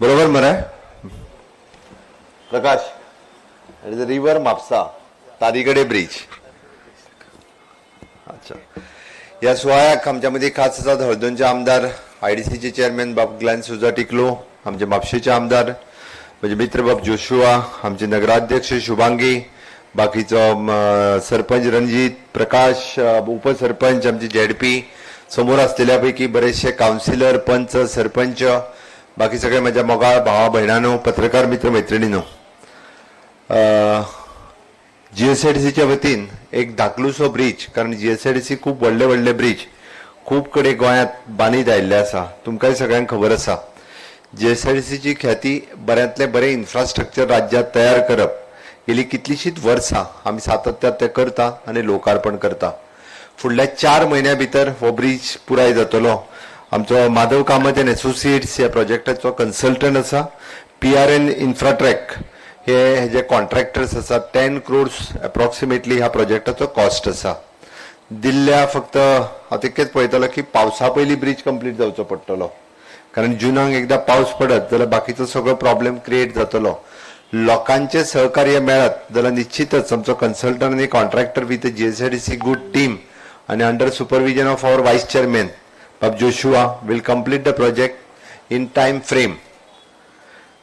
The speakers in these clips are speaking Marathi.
बरोबर मरे प्रकाश. It is a river Mapusa तारीगडे ब्रिज. अच्छा, या सोहळ्याक आमच्या मध्ये खास आसात हळदोणचे आमदार आयडीसीचे चेअरमॅन बाब ग्लॅन सुजा टिकलो, आमचे म्हापशेचे आमदार म्हणजे मित्र बाब जोशुआ, आमचे नगराध्यक्ष शुभांगी, बाकीचो सरपंच रणजित प्रकाश, उपसरपंच आमचे जेडपी, समोर असलेल्या पैकी बरेचसे काउन्सिलर, पंच, सरपंच, बाकी सगळे माझ्या मोगाळ भावा बहिणांनो, पत्रकार मित्र मैत्रिणींनो, जीएसआरटीसीच्या वतीन एक धाकलूसो ब्रिज, कारण जीएसआरटीसी खूप व्हडले व्हडले ब्रिज खूप कडे गोंयांत बांदीत आयिल्ले आसा. तुमकांय सगळ्यांक खबर आसा जीएसआरटीसीची ख्याती बऱ्यांतले बरे इन्फ्रास्ट्रक्चर राज्यात तयार करप गेली कितलीशीच वर्सां आमी सातत्यात ते करता आनी लोकार्पण करता. फुडल्या 4 म्हयन्या भितर हो ब्रिज पुराय जातलो. आमचो माधव कामत एंड एसोसिएट्स ह्या प्रोजेक्टाचो कन्सल्टंट आसा. PRN इन्फ्राट्रॅक हे जे कॉन्ट्रॅक्टर्स आसात 10 crores अप्रॉक्सिमेटली ह्या प्रोजेक्टाचो कॉस्ट आसा. दिल्ल्या फक्त हांव तितकेच पळयतलो की पावसा पयलीं ब्रिज कंप्लीट जावचो पडटलो, कारण जुनाक एकदा पावस पडत जाल्यार बाकीचो सगळो प्रॉब्लेम क्रिएट जातलो. लोकांचे सहकार्य मेळत जाल्यार निश्चितच आमचो कन्सल्टंट आनी contractor with GSRTC good team आणि अंडर सुपरविजन ऑफ आवर वायस चेअरमॅन बाब Joshua will complete the project in time frame.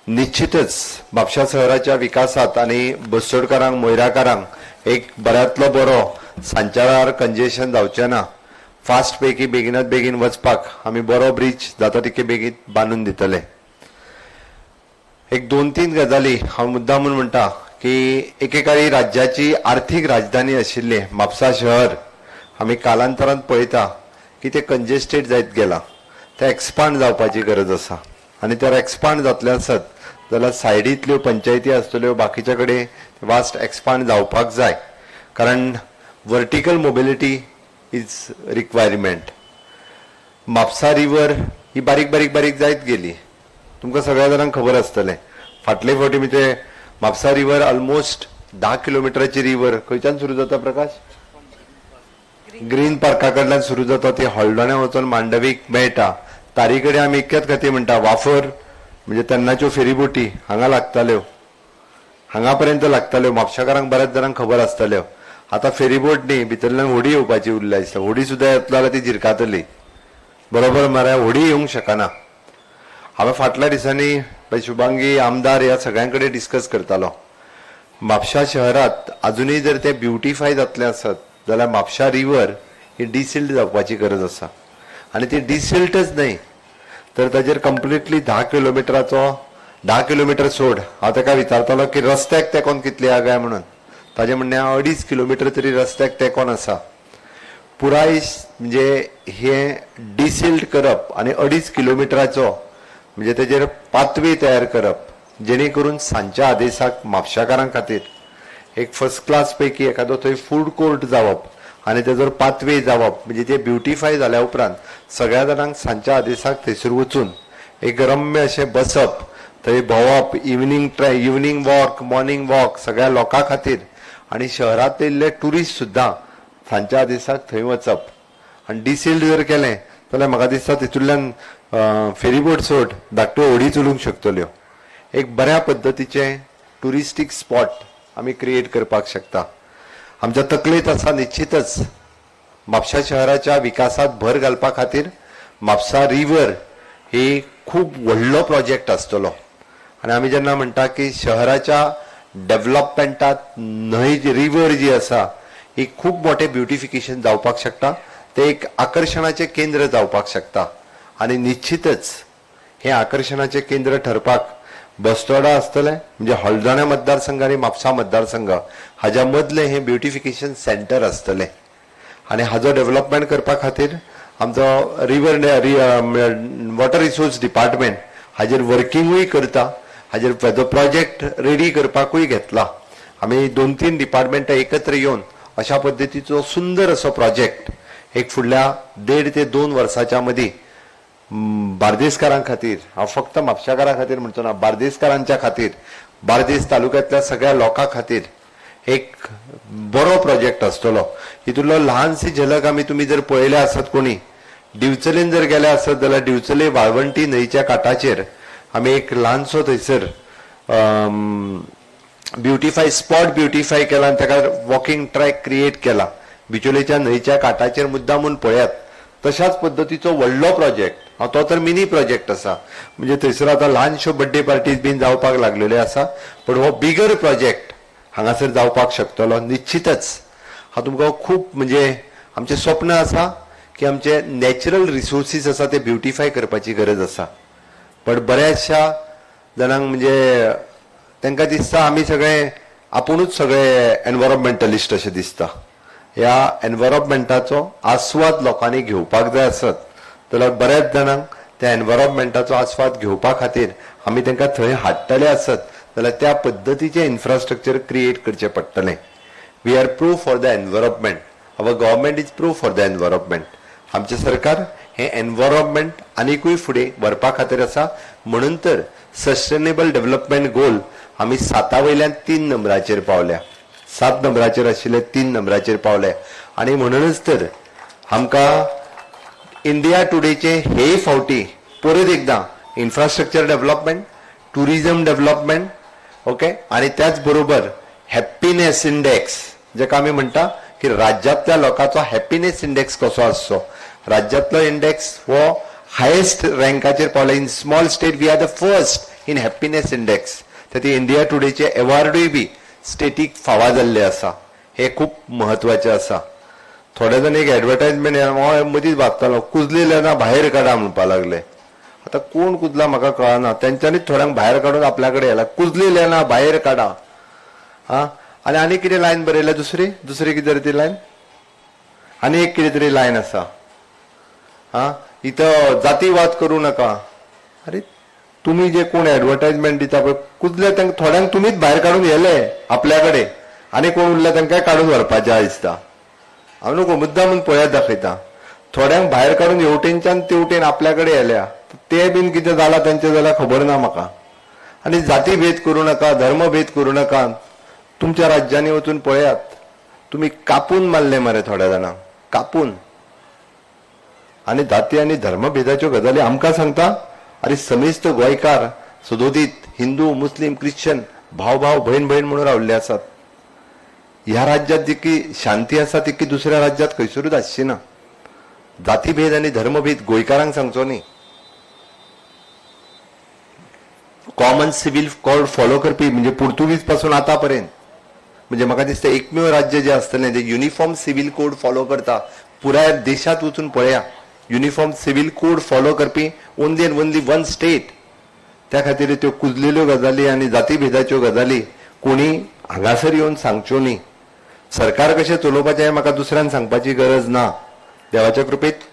निश्चितच म्हापशा शहराच्या विकासात आणि बसोडकारांक मोयराकारांक एक बऱ्यांतलो बरो सांच्या वेळार कंजेशन जावचें ना. फास्ट पैकी बेगिनात बेगीन वचपाक आमी बरो ब्रिज जाता तितके बेगीन बांदून दितले. एक 2-3 गजाली हांव मुद्दामून म्हणटा की एकेकाळी राज्याची आर्थीक राजधानी आशिल्ले म्हापसा शहर आमी कालांतरान पळयता की ते कंजेस्टेड जायत गेला. ते एक्सपांड जावपाची गरज आसा आनी तर एक्सपांड जातले आसत जाल्यार सायडींतल्यो पंचायती आसतल्यो बाकीच्या कडेन वास्ट एक्सपांड जावपाक जाय, कारण vertical mobility is requirement. Mapusa river ही बारीक बारीक बारीक जायत गेली. तुमकां सगळ्या जाणांक खबर आसतलें फाटले फावटी म्हणजे म्हापसा रिवर ऑलमोस्ट 10 किलोमिटराची रिवर खंयच्यान सुरू जाता प्रकाश? ग्रीन पार्का कडल्यान सुरू जाता. ती हळदोण्या वचून मांडवीक मेळटा. तारी कडेन आमी इतक्याच खातीर म्हणटा वाफर म्हणजे तेन्नाच्यो फेरीबोटी हांगा लागताल्यो, हांगा पर्यंत लागताल्यो. म्हापशाकारांक बऱ्याच जाणांक खबर आसतल्यो. आतां फेरीबोट न्ही, भितरल्यान होडी येवपाची उरल्या दिसता. होडी सुद्दां येतलो जाल्यार ती झिरकातली. बरोबर मरे, होडी येवंक शकना. हांवें फाटल्या दिसांनी शुभांगी आमदार ह्या सगळ्यां कडेन डिस्कस करतालो. म्हापशा शहरात अजूनय जर ते ब्युटिफाय जातले आसत जाल्यार म्हापशा रिवर ही डिसिल्ड जावपाची गरज आसा. आनी ती डिसिल्टच न्हय तर ताजेर कंप्लिटली 10 किलोमीटर सोड. हांव ताका विचारतालो की रस्त्याक तेकोन कितली आहा काय म्हणून. ताजें म्हणणें 2.5 किलोमीटर तरी रस्त्याक तेकोन आसा. पुराय म्हणजे हे डिसिल्ड करप आनी 2.5 किलोमिटराचो म्हणजे तेजेर पाथवे तयार करप, जेणे करून सांच्या आदेसाक म्हापशाकारां खातीर एक फर्स्ट क्लास पैकी एखादो थंय फूड कोर्ट जावप आनी तेजो पाथवे जावप, म्हणजे ते ब्युटिफाय जाल्या उपरांत सगळ्या जाणांक सांच्या आदेसाक थंयसर वचून एक रम्य अशें बसप, थंय भोंवप, इवनिंग वॉक, मॉर्निंग वॉक सगळ्या लोकां खातीर आनी शहरांत येयल्ले टुरिस्ट सुद्दां सांच्या आदेसाक थंय वचप. आनी डिसिल्ड जर केलें जाल्यार म्हाका दिसता तितूंतल्यान फेरीबोट सोड धाकट्यो होडी चलूंक शकतल्यो. एक बऱ्या पद्दतीचें टुरिस्टीक स्पॉट आमी क्रिएट करपाक शकता. आमच्या तकलेंत आसा निश्चितच म्हापशा शहराच्या विकासात भर घालपा खातीर म्हापसा रिवर ही खूप व्हडलो प्रोजेक्ट आसतलो. आनी आमी जेन्ना म्हणटा की शहराच्या डेव्हलपमेंटात न्हंय रिवर जी आसा ही खूप मोठे ब्युटिफिकेशन जावपाक शकता. ते एक आकर्षणाचें केंद्र जावपाक शकता. आनी निश्चितच हे आकर्षणाचें केंद्र ठरपाक बस्तोडा आसतलें, म्हणजे हळदोण्या मतदारसंघ आनी म्हापसा मतदारसंघ हाच्या मदलें हें ब्युटिफिकेशन सेंटर आसतलें. आनी हाजो डेव्हलपमेंट करपा खातीर आमचो रिवर वॉटर रिसोर्स डिपार्टमेंट हाजेर वर्किंगूय करता. हाजेर जो प्रोजेक्ट रेडी करपाकूय घेतला. आमी 2-3 डिपार्टमेंटां एकत्र येवन अशा पद्दतीचो सुंदर असो प्रोजेक्ट एक फुडल्या 1.5 ते 2 वर्साच्या मदीं बार्देसकारां खातीर, हांव फक्त म्हापशाकारां खातीर म्हणचो ना, बार्देसकारांच्या खातीर, बार्देस तालुक्यांतल्या सगळ्या लोकां खातीर एक बरो प्रोजेक्ट आसतलो. हितूंतलो ल्हानशी झलक आमी तुमी जर पळयले आसत कोणी, दिवचलेन जर गेले आसत जाल्यार दिवचले वाळवंटी न्हंयच्या कांठाचेर आमी एक ल्हानसो थंयसर ब्युटिफाय स्पॉट ब्युटिफाय केला आनी ताका वॉकिंग ट्रॅक क्रिएट केला बिचोलेच्या न्हंयच्या कांठाचेर मुद्दामून पळयात तशाच पद्दतीचो व्हडलो प्रोजेक्ट तो तर मिनी प्रोजेक्ट आसा म्हणजे थंयसर आतां ल्हानश्यो बर्थडे पार्टीज बीन जावपाक लागलेल्यो आसा पण हो बिगर प्रोजेक्ट हांगासर जावपाक शकतलो निश्चितच हांव तुमकां खूब म्हणजे आमचें स्वप्न आसा की आमचे नॅचरल रिसोर्सीस आसा ते ब्युटिफाय करपाची गरज आसा पण बऱ्याचशा जाणांक म्हणजे तांकां दिसता आमी सगळे आपुणूच सगळे एनवायरमेंटलिस्ट अशें दिसता ह्या एनवायरमेंटाचो आस्वाद लोकांनी घेवपाक जाय आसत जाल्यार बऱ्याच जाणांक त्या एनवायरमेंटाचो आस्वाद घेवपा खातीर आमी तांकां थंय हाडटले आसत जाल्यार त्या पद्दतीचें इन्फ्रास्ट्रक्चर क्रिएट करचें पडटलें we are proof for the environment our government is proof for the environment आमचें सरकार हे एनवायरमेंट आनिकूय फुडें व्हरपा खातीर आसा म्हणून तर सस्टेनेबल डेव्हलपमेंट गोल आमी 7 वयल्यान 3 नंबराचेर पावल्या 7 नंबराचेर आशिल्ले 3 नंबराचेर पावले आनी म्हणूनच तर आमकां इंडिया टुडेचे हे फावटी परत एकदां infrastructure development tourism development okay आणि त्याच बरोबर हॅपीनेस इंडेक्स जेका आमी म्हणटा की राज्यातल्या लोकांचो हॅपीनेस इंडेक्स कसो आसचो राज्यातलो इंडेक्स हो हायेस्ट रँकाचेर पावला in small state we are the first in happiness index ते इंडिया टुडेचे अवॉर्डूय बी स्टेटीक फावा जाल्ले आसा हे खूब महत्वाचे आसा थोडे जण एक एडवर्टायजमेंट मदींच वाचतालो कुजलेल्यांना भायर काडा म्हणपा लागले आता कोण कुजला म्हाका कळना तेंच्यांनीच थोड्यांक भायर काडून आपल्याकडे येला कुजलेल्यांना भायर काडा आनी कितें लायन बरयल्या दुसरी कितें ती लायन आनी एक कितें तरी लायन आसा इथं जातीवाद करू नका अरे तुम्ही जे कोण एडवर्टायजमेंट दिता पळय कुजले थोड्यांक तुमीच भायर काडून येले आपल्याकडे आनी कोण उरले तांकां काडून व्हरपाचें दिसता हांव नको मुद्दामून पळयात दाखयता थोड्यांक भायर काडून हेवटेनच्यान तेवटेन आपल्याकडे येल्या ते बीन कितें जालां तेंचें जाल्यार खबर ना म्हाका आनी जाती भेद करूं नाका धर्म भेद करूं नाका तुमच्या राज्यांनी वचून पळयात तुम्ही कापून मारले मरे थोड्या जाणांक कापून आनी जाती आनी धर्मभेदाच्यो गजाली आमकां सांगता अरे समेस्त गोंयकार सदोदीत हिंदू मुस्लिम ख्रिश्चन भाव भयण म्हणून रावल्ले आसात ह्या राज्यात जितकी शांती आसा तितकी दुसऱ्या राज्यात खंयसरूच आसची ना जातीभेद आनी धर्मभेद गोंयकारांक सांगचो न्ही कॉमन सिव्हिल कोड फॉलो करपी म्हणजे पुर्तुगीज पासून आतापर्यंत म्हणजे म्हाका दिसता एकमेव राज्य जे आसतलें जे युनिफॉर्म सिव्हिल कोड फॉलो करता पुराय देशात वचून पळया युनिफॉर्म सिव्हिल कोड फॉलो करपी only and only one state त्या खातीर त्यो कुजलेल्यो गजाली आनी जातीभेदाच्यो गजाली कोणी हांगासर येवन सांगच्यो न्ही सरकार कशें चलोवपाचें हें म्हाका दुसऱ्यान सांगपाची गरज ना देवाच्या कृपेत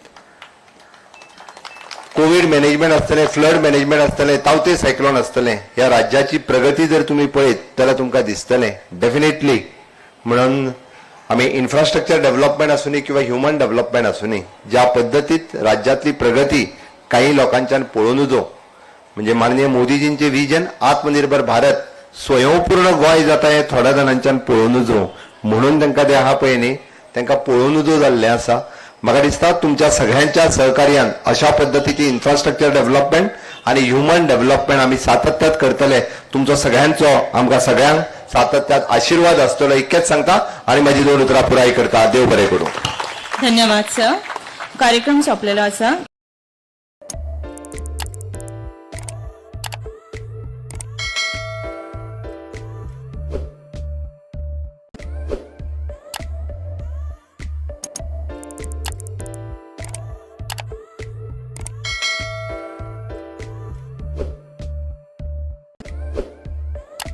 कोविड मॅनेजमेंट आसतलें फ्लड मॅनेजमेंट आसतलें तावते सायक्लोन आसतलें ह्या राज्याची प्रगती जर तुमी पळयत जाल्यार तुमकां दिसतलें डेफिनेटली म्हणून आमी इन्फ्रास्ट्रक्चर डेव्हलपमेंट आसूनी किंवा ह्युमन डेव्हलपमेंट आसूनी ज्या पद्दतीत राज्यातली प्रगती काही लोकांच्यान पळोवन उजो म्हणजे माननीय मोदीजींचे विजन आत्मनिर्भर भारत स्वयंपूर्ण गोंय जाता हे थोड्या जाणांच्यान पळोवन उजो म्हणून तांकां ते आहा पळय न्ही तांकां पळोवन उजो जाल्लें आसा म्हाका दिसता तुमच्या सगळ्यांच्या सहकार्यान अशा पद्दतीची इन्फ्रास्ट्रक्चर डेव्हलपमेंट आणि ह्युमन डेव्हलपमेंट आमी सातत्यात करतले तुमचो सगळ्यांचो आमकां सगळ्यांक सातत्यात आशीर्वाद आसतलो इतकेंच सांगता आणि माझी 2 उतरां पुराय करता देव बरें करूं धन्यवाद सर कार्यक्रम सोंपलेलो आसा